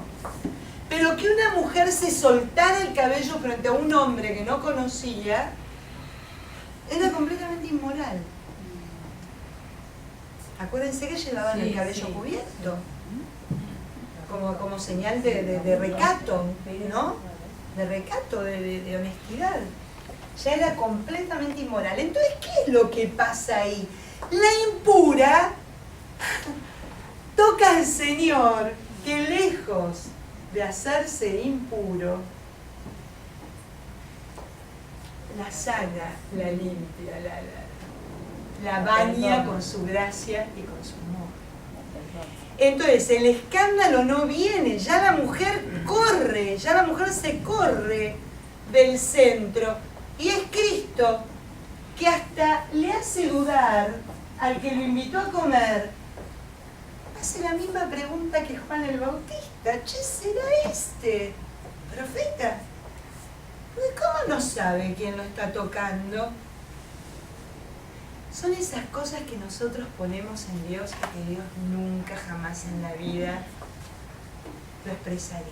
pero que una mujer se soltara el cabello frente a un hombre que no conocía, era completamente inmoral. Acuérdense que llevaban el cabello cubierto, como señal de recato, ¿no? De recato, de honestidad. Ya era completamente inmoral. Entonces, ¿qué es lo que pasa ahí? La impura toca al Señor, que lejos de hacerse impuro, la sana, la limpia, la baña con su gracia y con su amor. Entonces el escándalo no viene, ya la mujer corre, ya la mujer se corre del centro. Y es Cristo que hasta le hace dudar al que lo invitó a comer. hace la misma pregunta que Juan el Bautista. Che, ¿será este profeta? ¿Cómo no sabe quién lo está tocando? Son esas cosas que nosotros ponemos en Dios y que Dios nunca jamás en la vida lo expresaría.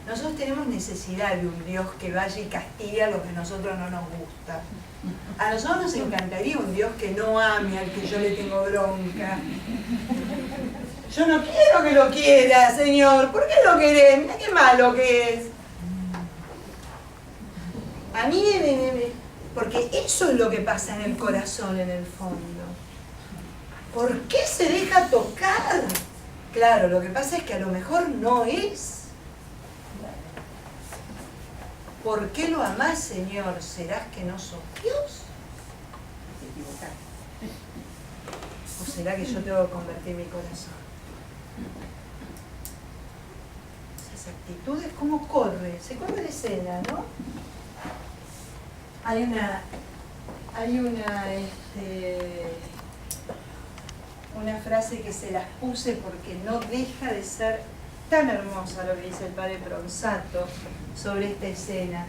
Nosotros tenemos necesidad de un Dios que vaya y castigue a lo que a nosotros no nos gusta. A nosotros nos encantaría un Dios que no ame al que yo le tengo bronca. Yo no quiero que lo quiera, Señor. ¿Por qué lo querés? Mira qué malo que es. A mí, porque eso es lo que pasa en el corazón, en el fondo. ¿Por qué se deja tocar? Claro, lo que pasa es que a lo mejor no es. ¿Por qué lo amás, Señor? ¿Serás que no sos Dios? Te equivocás. ¿O será que yo tengo que convertir mi corazón? Esas actitudes, ¿cómo corre? Se corre de escena, ¿no? Hay una frase que se las puse porque no deja de ser tan hermosa lo que dice el padre Pronsato sobre esta escena.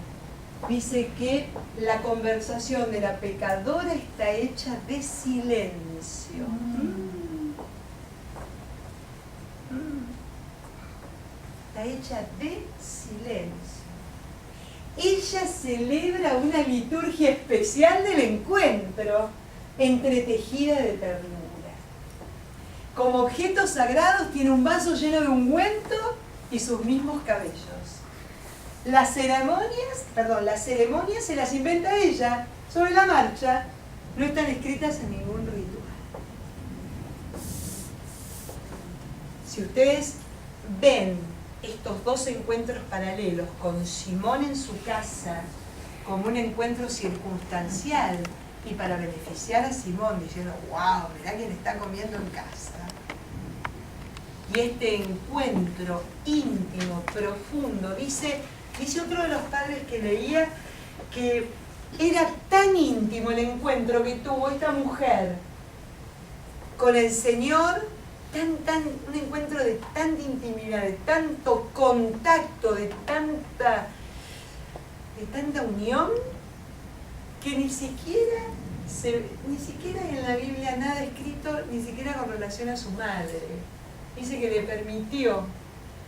Dice que la conversación de la pecadora está hecha de silencio. Está hecha de silencio. Ella celebra una liturgia especial del encuentro, entretejida de ternura. Como objetos sagrados tiene un vaso lleno de ungüento y sus mismos cabellos. Las ceremonias se las inventa ella, sobre la marcha. No están escritas en ningún ritual. Si ustedes ven estos dos encuentros paralelos con Simón en su casa como un encuentro circunstancial y para beneficiar a Simón, diciendo, wow, mirá quién está comiendo en casa. Y este encuentro íntimo, profundo, dice otro de los padres que leía que era tan íntimo el encuentro que tuvo esta mujer con el Señor, un encuentro de tanta intimidad, de tanto contacto, de tanta unión, que ni siquiera en la Biblia nada escrito, ni siquiera con relación a su madre. Dice que le permitió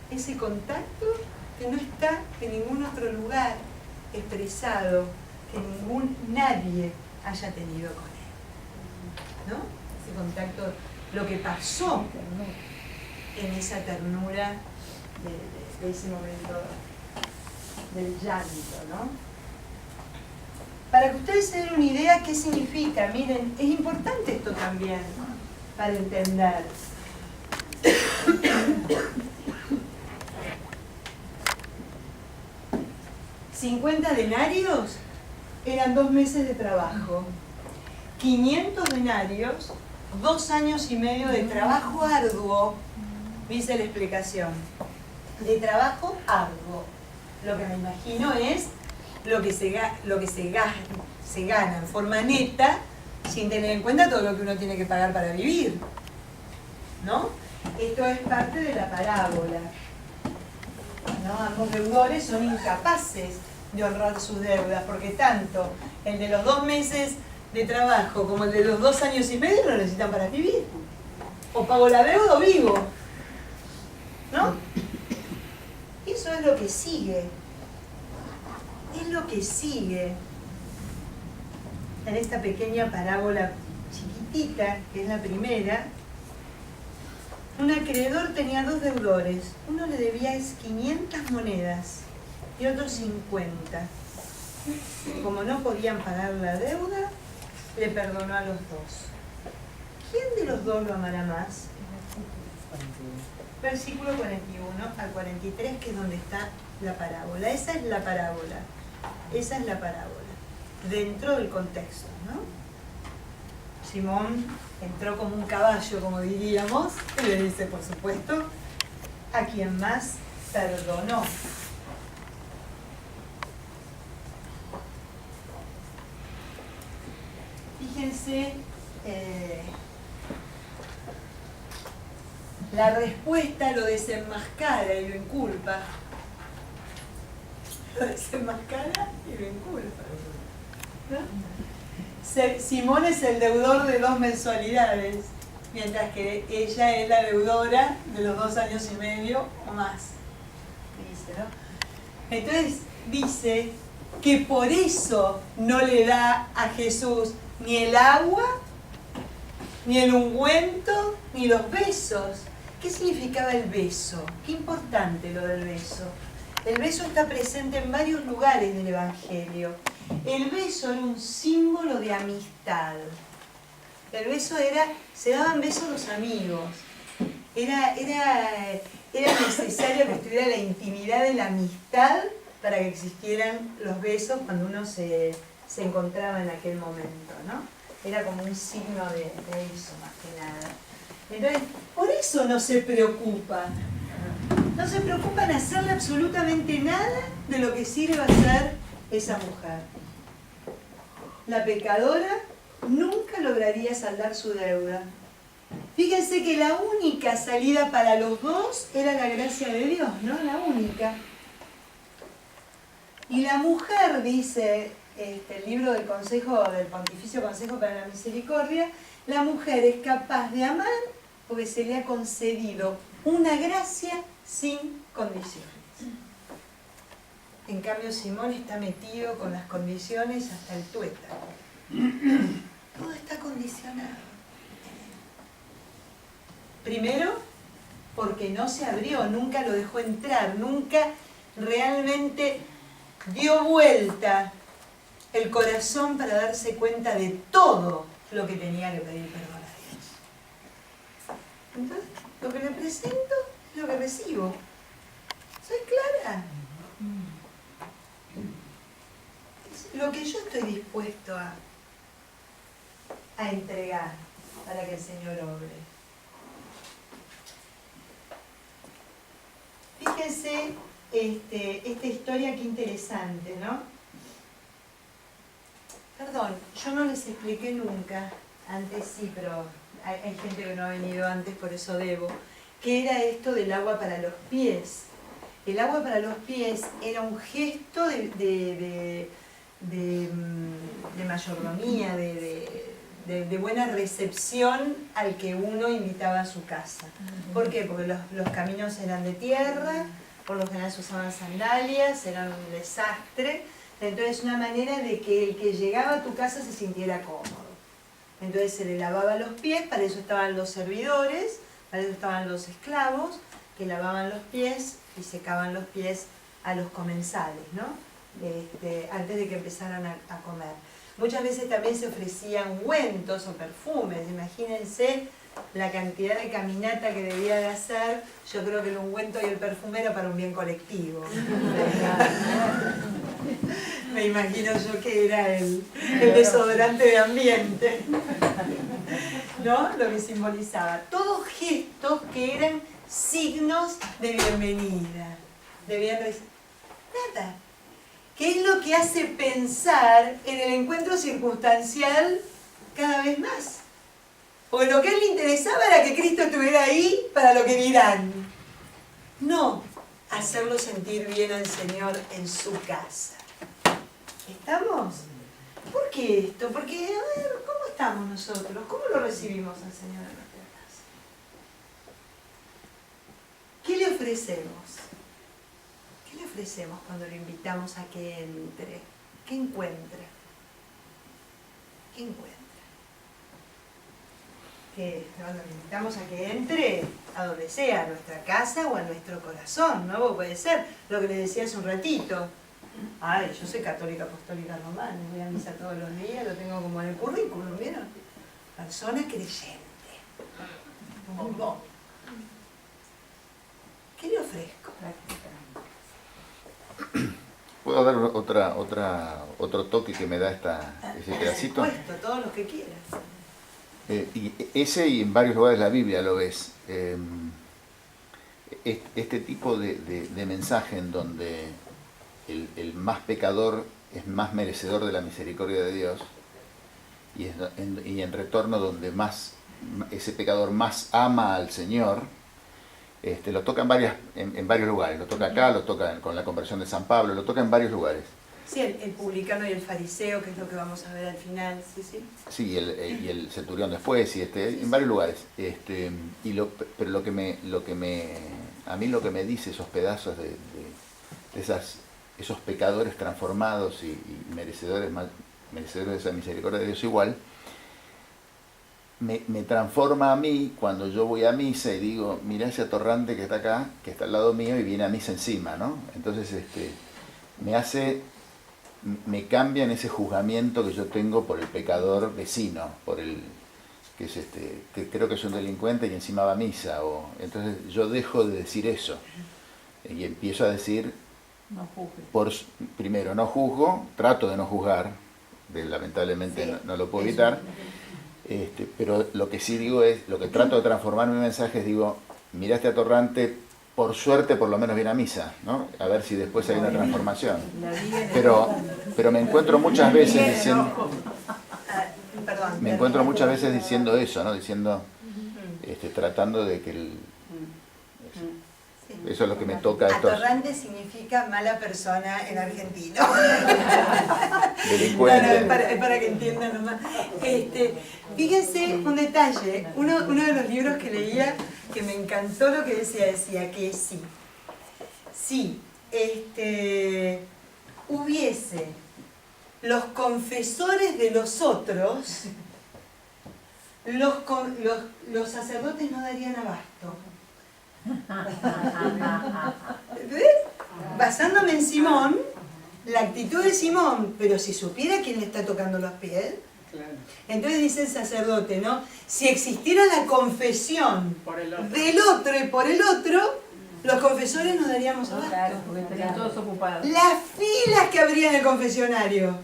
ese contacto que no está en ningún otro lugar expresado, que nadie haya tenido con él. ¿No? Ese contacto, lo que pasó en esa ternura de ese momento del llanto, ¿no? Para que ustedes se den una idea qué significa, miren, es importante esto también para entender. 50 denarios eran 2 meses de trabajo. 500 denarios, 2 años y medio de trabajo arduo, dice la explicación. De trabajo arduo. Lo que me imagino es lo que se gana en forma neta, sin tener en cuenta todo lo que uno tiene que pagar para vivir. ¿No? Esto es parte de la parábola. ¿No? Ambos deudores son incapaces de honrar sus deudas, porque tanto el de los 2 meses de trabajo como el de los 2 años y medio lo necesitan para vivir. O pago la deuda o vivo. ¿No? Eso es lo que sigue. Es lo que sigue en esta pequeña parábola chiquitita, que es la primera. Un acreedor tenía 2 deudores. Uno le debía 500 monedas y otro 50. Como no podían pagar la deuda, le perdonó a los 2. ¿Quién de los 2 lo amará más? Versículo 41 al 43, que es donde está la parábola. Esa es la parábola. Esa es la parábola. Dentro del contexto, ¿no? Simón entró como un caballo, como diríamos, y le dice, por supuesto, a quien más perdonó. Fíjense la respuesta lo desenmascara y lo inculpa. Lo desenmascara y lo inculpa, ¿no? Simón es el deudor de 2 mensualidades, mientras que ella es la deudora de los 2 años y medio o más. Dice, ¿no? Entonces dice que por eso no le da a Jesús ni el agua, ni el ungüento, ni los besos. ¿Qué significaba el beso? Qué importante lo del beso. El beso está presente en varios lugares del Evangelio. El beso era un símbolo de amistad. El beso se daban besos los amigos. Era necesario que estuviera la intimidad de la amistad para que existieran los besos cuando uno se encontraba en aquel momento, ¿no? Era como un signo de eso, más que nada. Entonces, por eso no se preocupa. No se preocupa en hacerle absolutamente nada de lo que sí le va a hacer esa mujer. La pecadora nunca lograría saldar su deuda. Fíjense que la única salida para los dos era la gracia de Dios, ¿no? La única. Y la mujer, dice el libro del Pontificio Consejo para la Misericordia, la mujer es capaz de amar porque se le ha concedido una gracia sin condiciones. En cambio, Simón está metido con las condiciones hasta el tuétano. Todo está condicionado. Primero, porque no se abrió, nunca lo dejó entrar, nunca realmente dio vuelta el corazón para darse cuenta de todo lo que tenía que pedir perdón a Dios. Entonces, lo que le presento es lo que recibo. ¿Soy clara? Es lo que yo estoy dispuesto a entregar para que el Señor obre. Fíjense esta historia, qué interesante, ¿no? Perdón, yo no les expliqué nunca, antes sí, pero hay gente que no ha venido antes, por eso debo, qué era esto del agua para los pies. El agua para los pies era un gesto de mayordomía, de buena recepción al que uno invitaba a su casa. ¿Por qué? Porque los caminos eran de tierra, por lo general se usaban sandalias, eran un desastre. Entonces una manera de que el que llegaba a tu casa se sintiera cómodo. Entonces se le lavaba los pies, para eso estaban los servidores, para eso estaban los esclavos, que lavaban los pies y secaban los pies a los comensales, ¿no? Antes de que empezaran a comer. Muchas veces también se ofrecían ungüentos o perfumes. Imagínense la cantidad de caminata que debía de hacer. Yo creo que el ungüento y el perfume era para un bien colectivo. Me imagino yo que era el desodorante de ambiente, ¿no? Lo que simbolizaba. Todos gestos que eran signos de bienvenida, de bien recibida. Nada. ¿Qué es lo que hace pensar en el encuentro circunstancial cada vez más? Porque lo que a él le interesaba era que Cristo estuviera ahí para lo que dirán. No hacerlo sentir bien al Señor en su casa. ¿Estamos? ¿Por qué esto? Porque, a ver, ¿cómo estamos nosotros? ¿Cómo lo recibimos al Señor en nuestra casa? ¿Qué le ofrecemos? ¿Qué le ofrecemos cuando lo invitamos a que entre? ¿Qué encuentra? ¿Qué encuentra? Que cuando lo invitamos a que entre a donde sea, a nuestra casa o a nuestro corazón, ¿no? Porque puede ser lo que les decía hace un ratito. Ay, yo soy católica apostólica romana, voy a misa todos los días, lo tengo como en el currículum, ¿vieron? Persona creyente. ¿Qué le ofrezco? ¿Puedo dar otro toque que me da ese pedacito? Por supuesto, todos los que quieras. Y ese y en varios lugares de la Biblia lo ves. Este tipo de mensaje en donde el más pecador es más merecedor de la misericordia de Dios y en retorno donde ese pecador más ama al Señor, Lo toca en varios lugares, lo toca acá, lo toca con la conversión de San Pablo, lo toca en varios lugares. Sí, el publicano y el fariseo, que es lo que vamos a ver al final, sí, sí. Sí, y el centurión después, en varios lugares. Pero a mí lo que me dice esos pedazos de esos pecadores transformados y merecedores de esa misericordia de Dios igual, me transforma a mí cuando yo voy a misa y digo, mirá ese atorrante que está acá, que está al lado mío y viene a misa encima, ¿no? Entonces me cambia en ese juzgamiento que yo tengo por el pecador vecino, por el que creo que es un delincuente y encima va a misa. Entonces yo dejo de decir eso y empiezo a decir, no juzgues. Primero, no juzgo, trato de no juzgar, lamentablemente sí, no lo puedo evitar, pero lo que sí digo es, lo que trato de transformar en mi mensaje es, digo, mirá este atorrante, por suerte por lo menos viene a misa, ¿no? A ver si después hay una transformación. Pero me encuentro muchas veces diciendo... Me encuentro muchas veces diciendo eso, ¿no? Diciendo, tratando de que eso es lo que me toca. Atorrante significa mala persona en argentino. Delincuente. No, es para que entiendan nomás. Fíjense un detalle, uno de los libros que leía que me encantó lo que decía que si hubiese los confesores de los otros, los sacerdotes no darían abasto. ¿Ves? Basándome en Simón, la actitud de Simón, pero si supiera quién le está tocando los pies, entonces dice el sacerdote, ¿no? Si existiera la confesión del otro y por el otro, los confesores no daríamos abasto. Claro, porque estarían todos ocupados. Las filas que habría en el confesionario.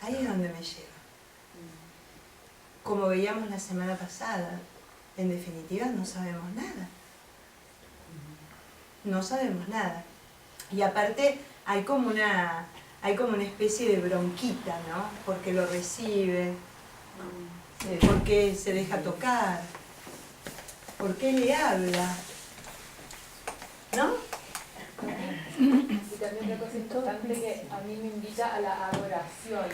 Ahí es donde me lleva. Como veíamos la semana pasada, en definitiva no sabemos nada. No sabemos nada. Y aparte hay como una especie de bronquita, ¿no? Porque lo recibe, porque se deja tocar, porque le habla, ¿no? Y también una cosa importante que a mí me invita a la adoración,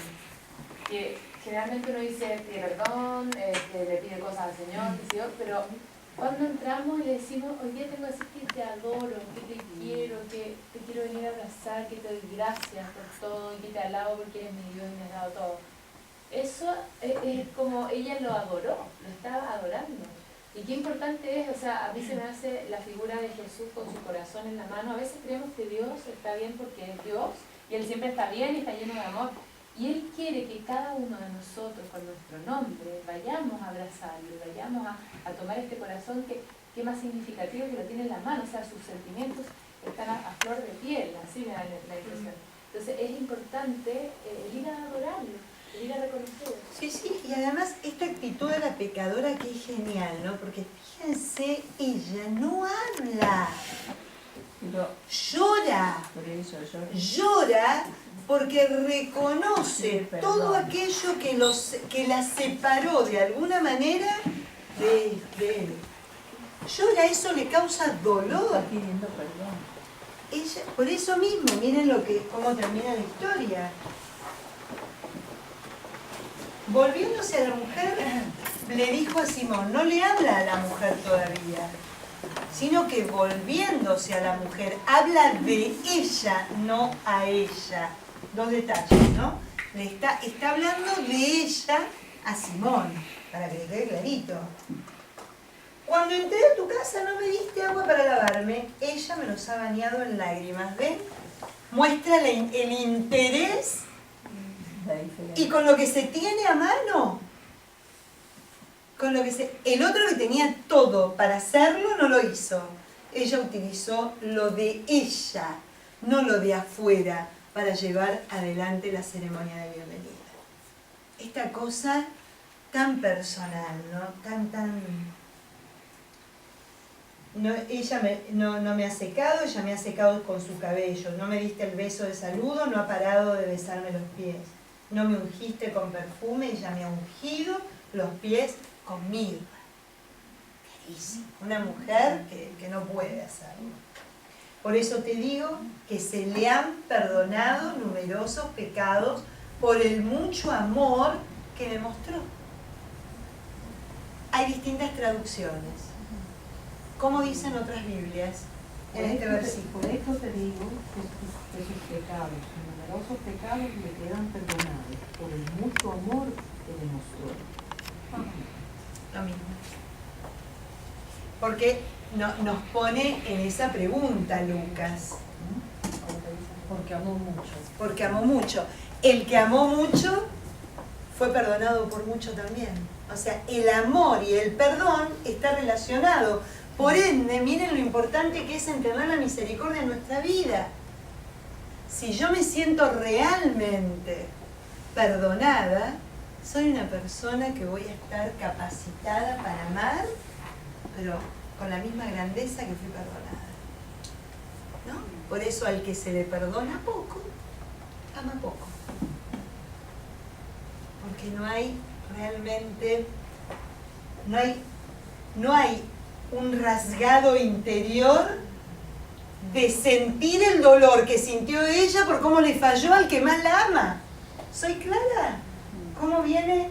que generalmente uno dice pide perdón, le pide cosas al Señor, qué sé yo, pero cuando entramos y le decimos, hoy día tengo que decir que te adoro, que te quiero, que te quiero venir a abrazar, que te doy gracias por todo y que te alabo porque eres mi Dios y me has dado todo. Eso es como ella lo adoró, lo estaba adorando. Y qué importante es, o sea, a mí se me hace la figura de Jesús con su corazón en la mano. A veces creemos que Dios está bien porque es Dios y Él siempre está bien y está lleno de amor. Y Él quiere que cada uno de nosotros, con nuestro nombre, vayamos a abrazarlo, vayamos a tomar este corazón que es más significativo que lo tiene en la mano. O sea, sus sentimientos están a flor de piel, así me da la impresión. Entonces es importante ir a adorarlo, ir a reconocerlo. Sí, sí, y además esta actitud de la pecadora que es genial, ¿no? Porque fíjense, ella no habla, llora. Llora porque reconoce todo aquello que la separó de alguna manera de él. Llora, eso le causa dolor. Está pidiendo perdón. Ella, por eso mismo, miren cómo termina la historia. Volviéndose a la mujer, le dijo a Simón, no le habla a la mujer todavía, sino que volviéndose a la mujer, habla de ella, no a ella. Dos detalles, ¿no? Está hablando de ella a Simón, para que le quede clarito. Cuando entré a tu casa no me diste agua para lavarme, ella me los ha bañado en lágrimas, ¿ven? Muestra el interés y con lo que se tiene a mano, el otro que tenía todo para hacerlo no lo hizo. Ella utilizó lo de ella, no lo de afuera, para llevar adelante la ceremonia de bienvenida. Esta cosa tan personal, ¿no? No, ella no me ha secado, ella me ha secado con su cabello. No me diste el beso de saludo, no ha parado de besarme los pies. No me ungiste con perfume, ella me ha ungido los pies con mirra. complicadísimo. Una mujer que no puede hacerlo. Por eso te digo que se le han perdonado numerosos pecados por el mucho amor que me mostró. Hay distintas traducciones. ¿Cómo dicen otras Biblias en este versículo? Por esto te digo que sus pecados, sus numerosos pecados le quedan perdonados por el mucho amor que demostró. Lo mismo. Porque nos pone en esa pregunta Lucas. Porque amó mucho. Porque amó mucho. El que amó mucho fue perdonado por mucho también. O sea, el amor y el perdón está relacionado. Por ende, miren lo importante que es entender la misericordia en nuestra vida. Si yo me siento realmente perdonada, soy una persona que voy a estar capacitada para amar, pero con la misma grandeza que fui perdonada. ¿No? Por eso al que se le perdona poco, ama poco. Porque no hay realmente, no hay un rasgado interior de sentir el dolor que sintió ella por cómo le falló al que más la ama. ¿Soy clara? ¿Cómo viene?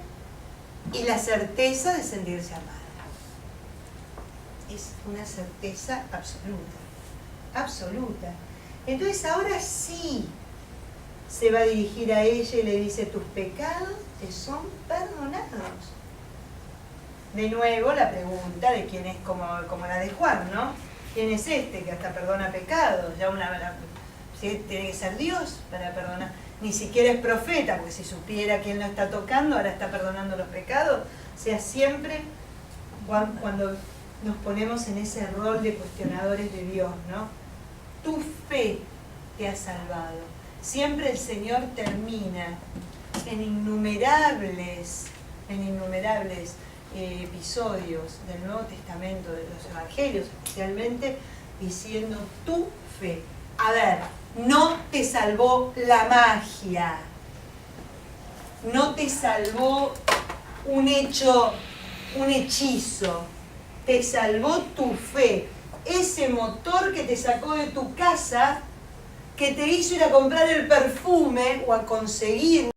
Y la certeza de sentirse amada. Es una certeza absoluta. Absoluta. Entonces ahora sí se va a dirigir a ella y le dice: tus pecados te son perdonados. De nuevo la pregunta de quién es como la de Juan, ¿no? ¿Quién es este que hasta perdona pecados? Ya ¿sí? Tiene que ser Dios para perdonar. Ni siquiera es profeta, porque si supiera quién lo está tocando, ahora está perdonando los pecados. O sea, siempre cuando nos ponemos en ese rol de cuestionadores de Dios, ¿no? Tu fe te ha salvado. Siempre el Señor termina en innumerables episodios del Nuevo Testamento, de los Evangelios especialmente, diciendo tu fe. A ver, no te salvó la magia, no te salvó un hechizo, te salvó tu fe, ese motor que te sacó de tu casa, que te hizo ir a comprar el perfume o a conseguir